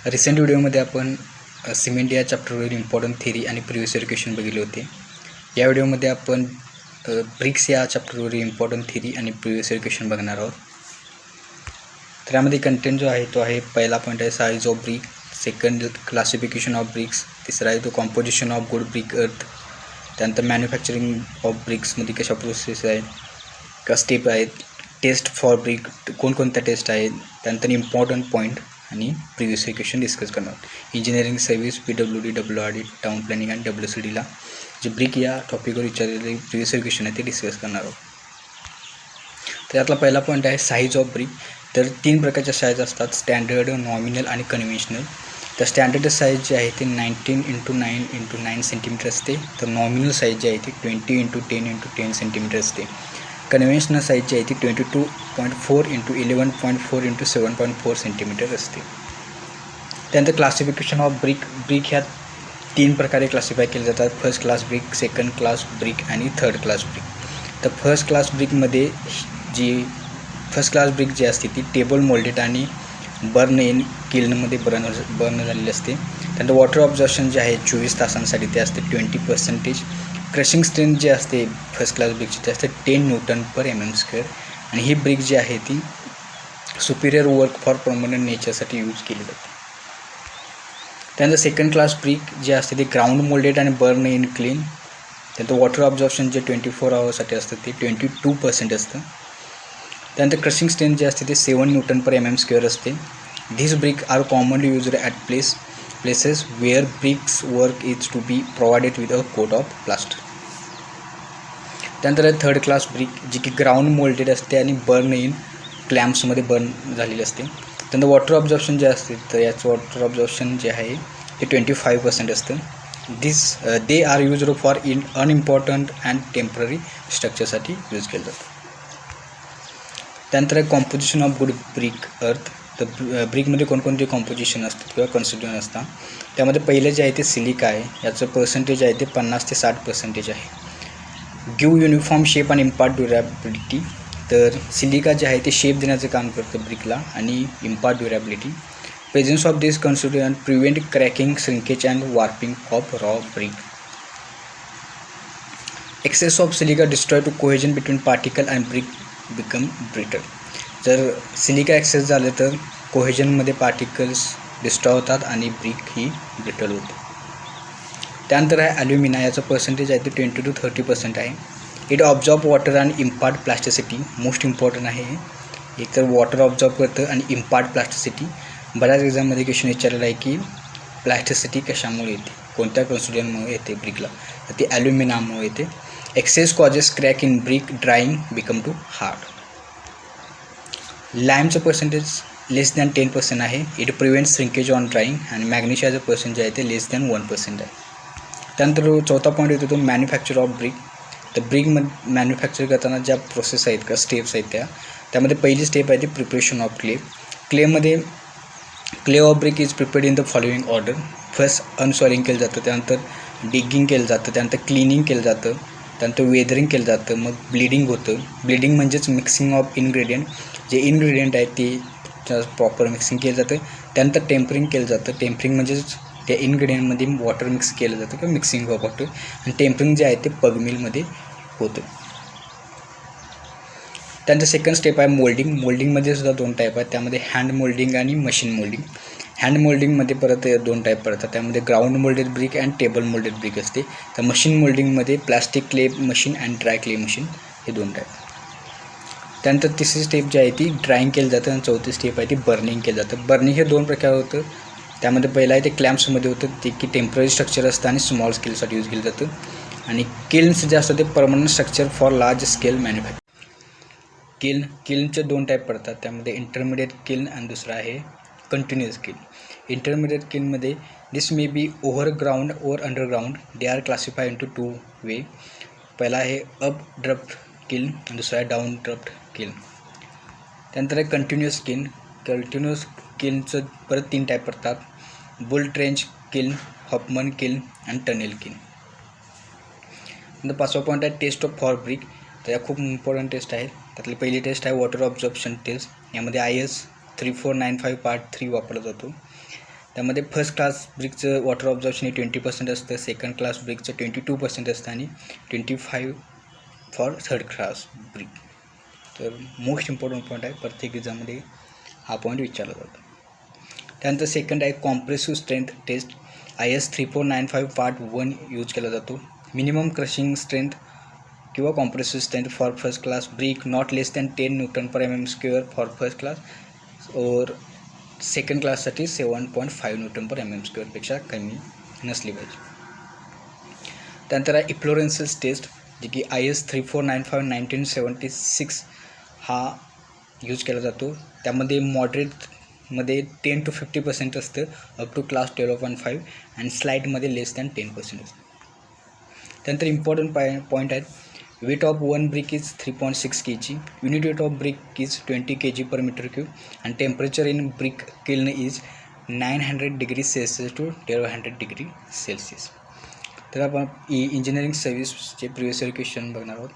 Recent व्हिडिओमध्ये आपण cement या चॅप्टरवरील इम्पॉर्टंट थिअरी आणि प्रिव्हियस इयर क्वेश्चन बघितले होते. या व्हिडिओमध्ये आपण ब्रिक्स या चॅप्टरवरील इम्पॉर्टंट थिअरी आणि प्रिव्हियस इयर क्वेश्चन बघणार आहोत. तर यामध्ये कंटेंट जो आहे तो आहे, पहिला पॉईंट आहे size of brick, second classification of BRICS, तिसरा आहे तो कॉम्पोजिशन ऑफ गुड ब्रिक अर्थ, त्यानंतर मॅन्युफॅक्चरिंग ऑफ ब्रिक्समध्ये कशा प्रोसेस आहेत, का स्टेप आहेत, टेस्ट फॉर ब्रिक कोणकोणत्या टेस्ट आहेत, त्यानंतर इम्पॉर्टंट पॉईंट आणि प्रिव्हियस इयर क्वेश्चन डिस्कस करणार आहोत. Engineering service, PWD, WRD, town planning आणि WCDला जे ब्रिक या टॉपिकवर विचारलेले प्रिव्हियस इयर क्वेश्चन आहे ते डिस्कस करणार आहोत. तर यातला पहिला पॉईंट आहे साईज ऑफ ब्रिक. तर 3 प्रकारच्या साईज असतात, स्टँडर्ड, नॉमिनल आणि कन्व्हेन्शनल. तर स्टँडर्ड साईज जे आहे ते 19x9x9 सेंटीमीटर असते. तर नॉमिनल साईज जे आहे ते 20x10x10 सेंटीमीटर असते. कन्व्हेन्शनल साईज जी आहे ती 22.4x11.4 x 7.4 सेंटीमीटर असते. त्यानंतर क्लासिफिकेशन ऑफ ब्रिक. ब्रिक ह्या 3 प्रकारे क्लासिफाय केले जातात, first class brick, second class brick आणि थर्ड क्लास ब्रिक. तर फर्स्ट क्लास ब्रिकमध्ये फर्स्ट क्लास ब्रिक जी असते ती टेबल मोल्डेड आणि बर्न इन किल्नमध्ये बर्न झालेली असते. त्यानंतर वॉटर ऑब्झर्प्शन जे आहे 24 तासांसाठी ते असते 20%. क्रशिंग स्ट्रेंथ जे असते फर्स्ट क्लास ब्रिकची ते असते 10 Nm². आणि ही ब्रिक जी आहे ती सुपिरियर वर्क फॉर परमनंट नेचरसाठी यूज केली जाते. त्यानंतर सेकंड क्लास ब्रिक जे असते ते ग्राउंड मोल्डेड आणि बर्न इन क्लीन. त्यानंतर वॉटर ऑब्झर्प्शन जे 24 आवर्ससाठी असतं ते 22% असतं. त्यानंतर क्रशिंग स्ट्रेंथ जे असते ते 7 Nm² असते. These brick are commonly used at places where bricks work is to be provided with a coat of plaster. त्यानंतर थर्ड क्लास ब्रिक जी की ग्राउंड मोल्डेड असते आणि बर्न इन क्लॅम्प्समध्ये बर्न झालेली असते. त्यानंतर वॉटर ऑब्झर्प्शन जे असते तर याचं वॉटर ऑब्झर्प्शन जे आहे ते 25% असतं. They are used for unimportant and temporary स्ट्रक्चरसाठी यूज केलं जातं. त्यानंतर कॉम्पोजिशन ऑफ गुड ब्रिक अर्थ. तर ब्रिकमध्ये कोणकोणते कॉम्पोजिशन असतात किंवा कन्स्टिट्यूएंट असतात. त्यामध्ये पहिले जे आहे ते सिलिका आहे, याचं पर्सेंटेज आहे ते 50 ते 60% आहे. गिव युनिफॉर्म शेप आणि इम्पार्ट ड्युरेबिलिटी. तर सिलिका जे आहे ते शेप देण्याचं काम करतं ब्रिकला आणि impart durability. Presence of this constituent prevent cracking, shrinkage and warping of raw brick. Excess of silica destroy to cohesion between particle and brick become brittle. जर सिलिका एक्सेस झालं तर कोहेजनमध्ये पार्टिकल्स डिस्ट्रॉय होतात आणि ब्रिक ही brittle होते. त्यानंतर आहे ॲल्युमिना, याचं percentage आहे ते 20 to 30% आहे. It absorb water and impart plasticity. Most important आहे, एक तर वॉटर ऑब्झॉर्ब करतं आणि इम्पार्ट प्लास्टिसिटी. बऱ्याच एक्झाममध्ये क्वेश्चन विचारलेला आहे की प्लास्टिसिटी कशामुळे येते, कोणत्या कन्स्टिट्यूएंटमुळे येते ब्रिकला, तर ती ॲल्युमिनामुळे येते. Excess causes crack in brick, drying become too hard. लाईमचं पर्सेंटेज लेस दॅन 10% आहे. It prevents shrinkage on drying. आणि मॅग्नेशियाचं पर्सेंटेज आहे ते लेस दॅन 1% आहे. त्यानंतर चौथा पॉईंट येतो तो मॅन्युफॅक्चर ऑफ ब्रिक. तर ब्रिक मॅन्युफॅक्चर करताना ज्या प्रोसेस आहेत का स्टेप्स आहेत त्यामध्ये पहिली स्टेप आहे ती preparation of clay. Clay of brick is prepared in the following order. First unsoiling केलं जातं, त्यानंतर डिगिंग केलं जातं, त्यानंतर क्लिनिंग केलं जातं, त्यानंतर वेदरिंग केलं जातं, मग ब्लिडिंग होतं. ब्लिडिंग म्हणजेच मिक्सिंग ऑफ इन्ग्रेडियंट. जे इन्ग्रेडियंट आहेत ते प्रॉपर मिक्सिंग केलं जातं. त्यानंतर टेम्परिंग केलं जातं. टेम्परिंग म्हणजेच त्या इन्ग्रेडियंटमध्ये वॉटर मिक्स केलं जातं किंवा मिक्सिंग ऑफ वॉटर. आणि टेम्परिंग जे आहे ते पग मिलमध्ये होतं. त्यानंतर सेकंड स्टेप आहे मोल्डिंग. मोल्डिंगमध्ये सुद्धा 2 टाईप आहेत, त्यामध्ये हँड मोल्डिंग आणि मशीन मोल्डिंग. हँड मोल्डिंगमध्ये परत 2 टाईप पडतात, त्यामध्ये ground moulded brick and table moulded brick असते. तर मशीन मोल्डिंगमध्ये plastic clay machine and dry clay machine हे 2 टाईप. त्यानंतर तिसरी स्टेप जी आहे ती ड्राईंग केलं जातं आणि चौथी स्टेप आहे ती बर्निंग केलं जातं. बर्निंग हे 2 प्रकार होतं, त्यामध्ये पहिलं आहे ते क्लॅम्प्समध्ये होतं, ते की टेम्पररी स्ट्रक्चर असतं आणि स्मॉल स्केलसाठी यूज केलं जातं. आणि किल्न्स जे असतं ते permanent structure for large scale manufacture. किल्नचे 2 टाईप पडतात, त्यामध्ये इंटरमिडिएट किल्न आणि दुसरा आहे कंटिन्युअस किल्न. इंटरमिडिएट किल्नमध्ये this may be overground or underground. They are classify into 2 way. पहिला आहे अप ड्रफ्ट किल्न आणि दुसरा आहे डाऊन ड्रफ्ट किल्न. त्यानंतर आहे कंटिन्युअस किल्न. कंटिन्युअस किल्नचं परत 3 टाईप पडतात, बुल ट्रेंच किल्न, हॉपमन किल्न आणि टनेल किल्न. नंतर 5वा पॉईंट आहे टेस्ट ऑफ फॉर ब्रिक. तर या खूप इम्पॉर्टंट टेस्ट आहेत. त्यातली पहिली टेस्ट आहे वॉटर ऑब्झर्प्शन टेस्ट. यामध्ये IS 3495 पार्ट 3 वापरला जातो. त्यामध्ये फर्स्ट क्लास ब्रिकचं वॉटर ऑब्झर्वेशन हे 20% असतं, सेकंड क्लास ब्रिकचं 22% असतं आणि 25 फॉर थर्ड क्लास ब्रिक. तर मोस्ट इम्पॉर्टंट पॉईंट आहे, प्रत्येक एक्झाममध्ये हा पॉईंट विचारला जातो. त्यानंतर सेकंड आहे compressive strength test. IS 3495 part 1 use केला जातो. मिनिमम क्रशिंग स्ट्रेंथ किंवा compressive strength for first class brick not less than 10 Nm² for first class और सेकंड क्लाससाठी 7.5 Nm² पेक्षा कमी नसली पाहिजे. त्यानंतर आहे इफ्लोरेन्सेस टेस्ट, जे की IS 3495 1976 हा यूज केला जातो. त्यामध्ये मॉडरेटमध्ये 10 to 50% असतं, अप टू क्लास 12.5 आणि स्लाईटमध्ये लेस दॅन 10% असतं. त्यानंतर इम्पॉर्टंट पॉईंट आहेत. Weight of one brick is 3.6 kg, unit weight of brick is 20 kg per meter cube and temperature in brick kiln is 900 degrees Celsius to 1200 degree Celsius. तर आपण engineering सर्व्हिसचे previous year question बघणार आहोत.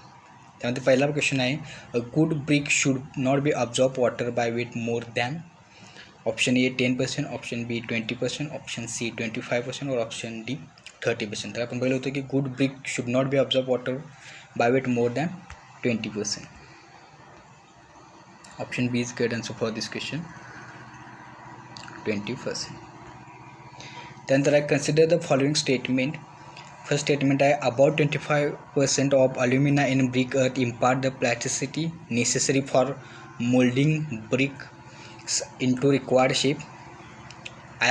त्यामध्ये पहिला question आहे, a good brick should not be absorb water by weight more than option A 10%, option B 20%, option C 25% और option D 30%. तर आपण पाहिलं होतं की good brick should not be absorb water by weight more than 20%. Option B is correct answer for this question, 20%. Then I consider the following statement. First statement I about 25% of alumina in brick earth impart the plasticity necessary for molding bricks into required shape.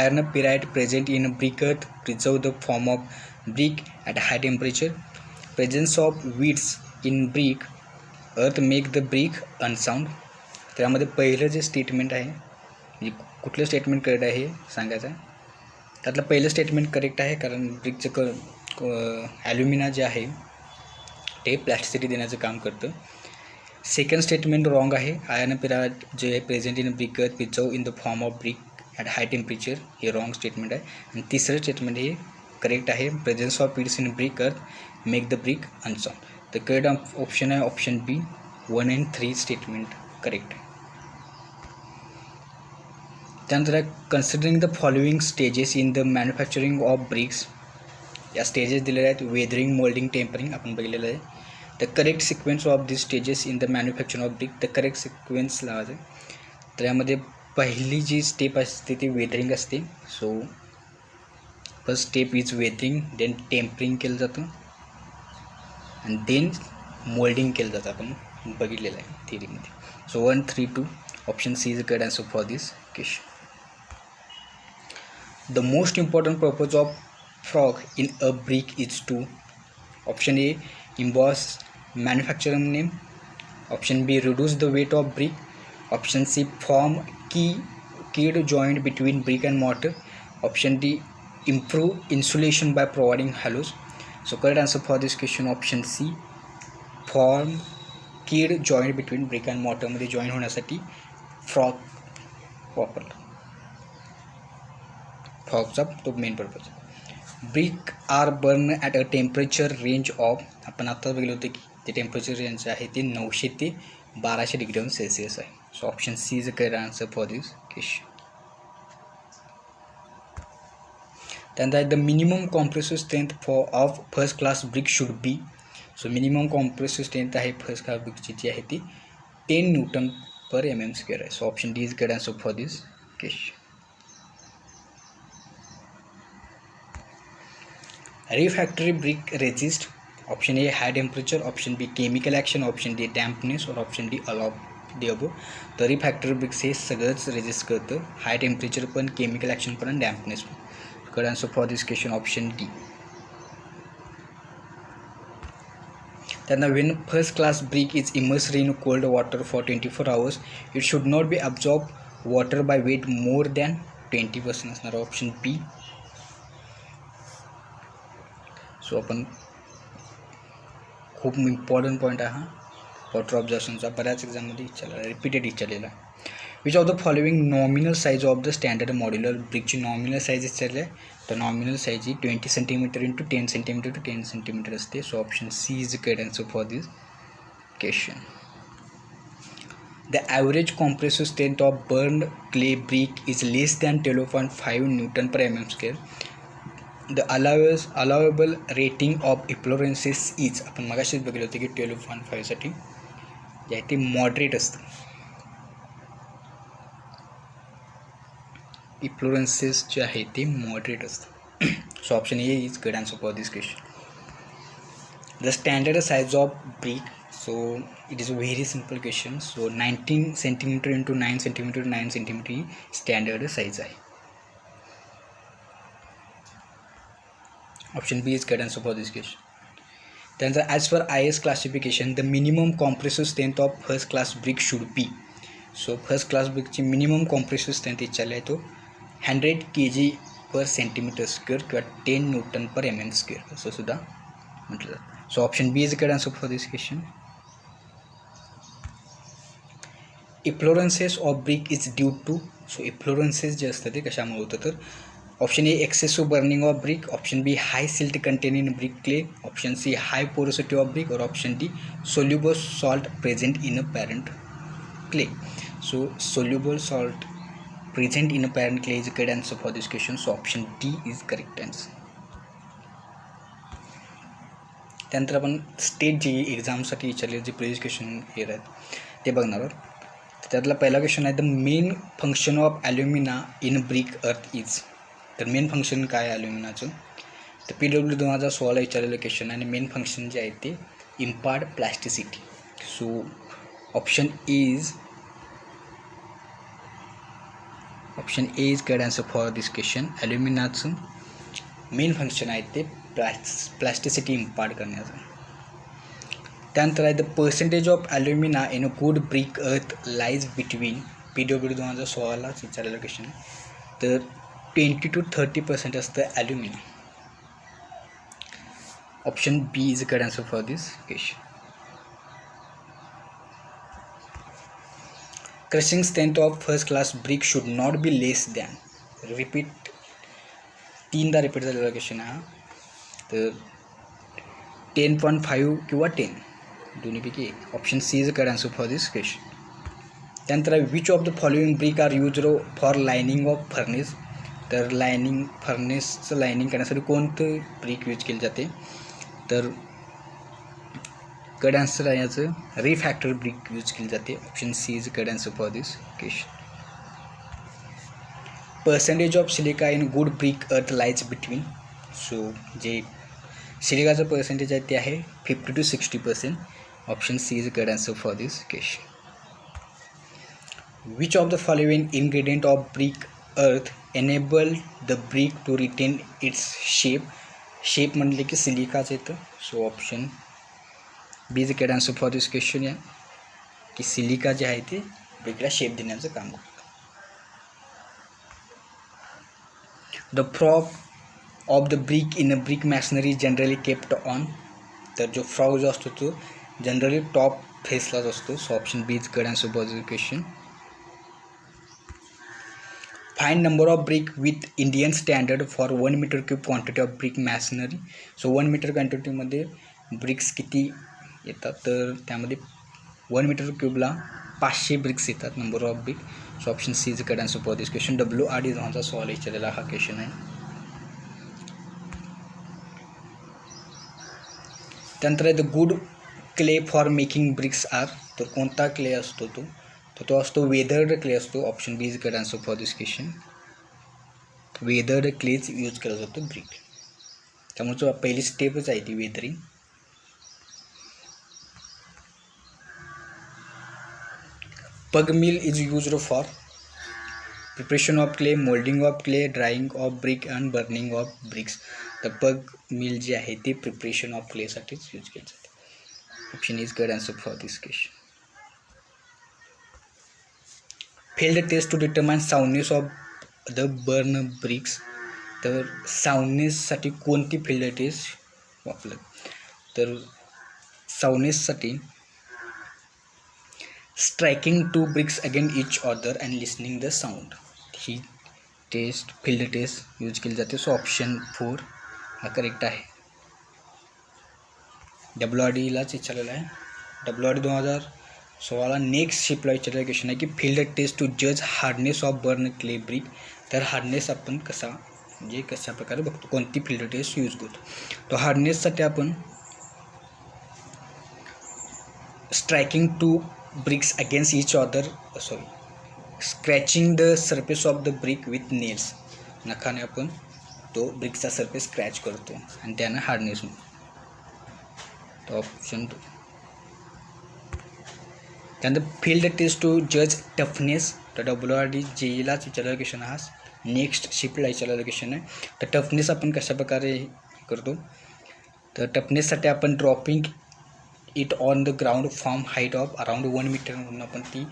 Iron pyrite present in brick earth preserve the form of brick at high temperature. Presence of weeds in brick earth make the brick unsound. त्यामध्ये पहिलं जे statement आहे, म्हणजे कुठलं statement correct आहे हे सांगायचं आहे. त्यातलं पहिलं स्टेटमेंट करेक्ट आहे, कारण ब्रिकचं ॲल्युमिना जे आहे ते प्लॅस्टिसिटी देण्याचं काम करतं. सेकंड स्टेटमेंट रॉंग आहे. आयर्न पिराइट जे आहे present in brick earth preserve in the form of brick at high temperature, हे रॉंग स्टेटमेंट आहे. आणि तिसरं स्टेटमेंट हे करेक्ट आहे. Presence of weeds in brick earth make the brick unsound. तर करेक्ट ऑप्शन आहे option B. 1 and 3 statement correct आहे. त्यानंतर considering the following stages in the manufacturing of bricks. या स्टेजेस दिलेल्या आहेत, वेदरिंग, मोल्डिंग, टेम्परिंग आपण बघितलेलं आहे. The correct sequence of this stages in the manufacturing of brick, the correct sequence लावायचं. तर यामध्ये पहिली जी स्टेप असते ती वेदरिंग असते. So first step is weathering, then tempering केलं जातं आणि देन मोल्डिंग केलं जातं, आपण बघितलेलं आहे थिअरीमध्ये. So 1, 3, 2 option C is correct answer for this question. The most important purpose of frog in a brick is to option A emboss manufacturer name, option B reduce the weight of brick, option C form keyed joint between brick and mortar, option D improve insulation by providing halos. So correct answer for this question option C, form keyed joint between brick and mortar मध्ये join होण्यासाठी frog वापरला. फ्रॉगचा तो main purpose. Brick are burn at a temperature range of, आपण आत्ताच बघितलं होतं की ते टेम्परेचर रेंज आहे ते 900 ते 1200 डिग्री सेल्सिअस आहे. So option C is correct answer for this question. त्यानंतर the minimum compressive strength of first class brick should be. So minimum compressive strength आहे फर्स्ट क्लास ब्रिकची जी आहे ती 10 Nm/mm² आहे. So option D is correct answer for this question. Refractory brick resist, option A high temperature, option B chemical action, option D dampness और option D all of the above. तर रिफॅक्टरी BRICS हे सगळंच resist करतं, high temperature पण, chemical action पण आणि dampness पण. Correct answer for this question option D. त्यांना when first class brick is immersed in cold water for 24 hours it should not be absorb water by weight more than 20% असणार option बी. So आपण खूप important point आहे हा water ऑब्झर्वेशनचा, बऱ्याच एक्झाममध्ये repeated विचारलेला. Which of the following nominal size of the standard modular ब्रिकची nominal size विचारली आहे. तर नॉमिनल साईज ही 20 cm × 10 cm to 10 cm असते. So option C is correct answer for this question. The average compressive strength of burn clay brick is less than 12.5 newton per mm². The allowable rating of efflorescence is, आपण मगाशीच बघितलं होतं की 12.5साठी जे आहे ते moderate असतं. इफ्लोरेन्सेस जे आहे ते मॉडरेट असतं. So option A is good answer for this question. The standard size of brick, so it is a very simple question. So 19 centimeter into 9 centimeter 9 centimeter standard size आहे. Option B is correct answer for this question. त्यानंतर as per IS classification the minimum compressive strength of first class brick should be. So first class brickची minimum compressive strength विचारला आहे तो 100 kg per centimeter square किंवा 10 Newton per mm square असं सुद्धा म्हटलं जातं. So option B is the correct answer for this question. Efflorescence of brick is due to, so efflorescence जे असतं ते कशामुळे होतं तर option A excessive burning of brick, option B high silt content in brick clay, option C high porosity of brick और option D soluble salt present in a parent clay. So soluble salt present in a parent clay is correct answer for this question. So option D is correct answer. त्यानंतर आपण state जी एक्झामसाठी विचारले जे previous question हे आहेत ते बघणार आहोत. त्यातला पहिला क्वेश्चन आहे the main function of alumina in brick earth is. तर मेन फंक्शन काय आहे ॲल्युमिनाचं तर PW 2016 विचारलेलं क्वेश्चन आहे आणि मेन फंक्शन जे आहे ते impart plasticity. So option A is correct answer for this question. ॲल्युमिनाचं मेन फंक्शन आहे ते प्लॅस्टिसिटी इम्पार्ट करण्याचं. त्यानंतर आहे the percentage of alumina in a good brick earth lies between. PW 2016लाच विचारलेलं क्वेश्चन आहे तर 20 to 30% असतं ॲल्युमिना. Option B is correct answer for this question. Crushing strength of first class brick should not be less than. Repeat 3दा repeat झालेला question हा तर 10.5 किंवा 10 दोन्हीपैकी एक. Option C is correct answer for this question. त्यानंतर which of the following brick are use for lining of furnace. तर फर्नेसचं लायनिंग करण्यासाठी कोणतं ब्रिक यूज केले जाते तर करेक्ट आन्सर आहे याचं रिफॅक्टर ब्रिक यूज केली जाते. Option C is correct answer for this question. Percentage of silica in good brick earth lies between. So जे सिलिकाचं पर्सेंटेज आहे ते आहे 50 to 60%. Option C is correct answer for this question. Which of the following ingredient of brick earth enable the brick to retain its shape. Shape म्हणले की सिलिकाच येतं. So option B is correct answer for this question. या की silica जे आहे ते ब्रिकला shape देण्याचं काम करतं. The frog of the brick in a brick masonry generally kept on. तर जो फ्रॉग जो असतो तो जनरली टॉप फेसलाच असतो. So option B is correct answer for this question. Find number of brick with Indian standard for 1 metre cube quantity of brick masonry. So 1 metre क्वांटिटीमध्ये bricks किती येतात तर त्यामध्ये 1 मीटर क्यूबला 500 ब्रिक्स येतात number of brick. So option C is correct answer for this question. WRD 2016 विचारलेला हा question आहे. त्यानंतर आहे the good clay for making bricks R. तर कोणता क्ले असतो तो असतो वेदर्ड क्ले असतो. Option B is correct answer for this question. Weathered क्लेच यूज केला जातो ब्रिक. त्यामुळे जो पहिली स्टेपच आहे ती वेदरिंग. पग mill is used for preparation of clay, moulding of clay, drying of brick and burning of BRICS. तर पग मिल जे आहे ते प्रिपरेशन ऑफ क्लेसाठीच यूज केले जाते. Option is correct answer for this question. Field test to determine soundness of the burn bricks. तर साऊंडनेससाठी कोणती फील्ड टेस्ट वापरलं तर साऊंडनेससाठी striking 2 bricks again each other and listening the sound ही टेस्ट फील्ड टेस्ट यूज केली जाते. So option 4 हा करेक्ट आहे. WRDलाच विचारलेला आहे. WRD सोळा नेक्स्ट शिपला विचारलेला क्वेश्चन आहे की फील्ड टेस्ट टू जज hardness of burn clay brick. तर हार्डनेस आपण कशा प्रकारे बघतो, कोणती फील्ड टेस्ट यूज करतो. तो हार्डनेससाठी आपण striking two bricks against each other, scratching the surface of the brick with nails. नखाने आपण तो ब्रिकचा सरफेस स्क्रॅच करतो आणि त्यानं हार्डनेस मिळतो. तो ऑप्शन 2. त्यानंतर फील्ड टेस्ट टू जज टफनेस. तर WRD-JEEलाच विचारलेला क्वेश्चन हा नेक्स्ट शिपला विचारलेला क्वेश्चन आहे. तर टफनेस आपण कशाप्रकारे करतो. तर टफनेससाठी आपण dropping it on the ground from height of around 1 metre म्हणून आपण ती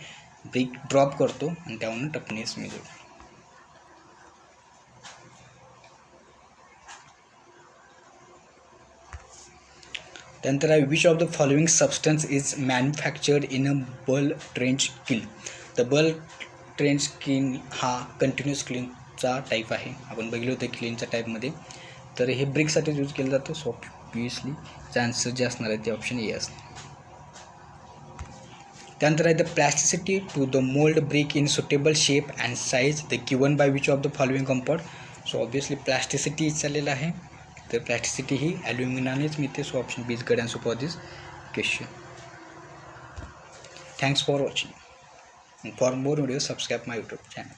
ब्रिक ड्रॉप करतो आणि त्यावरून टफनेस मिळतो. त्यानंतर आहे which of the following substance is manufactured in a bull trench kiln. तर बल ट्रेंच क्लीन हा कंटिन्युअस क्लीनचा टाईप आहे. आपण बघितलं होतं क्लीनच्या टाईपमध्ये. तर हे ब्रिकसाठी यूज केलं जातं. सो ऑब्वियसली चान्सेस जे असणार आहे ते ऑप्शन ए असणार. त्यानंतर आहे the plasticity to the mold brick in suitable shape and size the given by which of the following compound. So obviously plasticity चाललेलं आहे. तर प्लॅस्टिसिटी ही ॲल्युमिनानेच मिळते. So option B is good answer for this question. Thanks for watching. For more video subscribe my YouTube channel.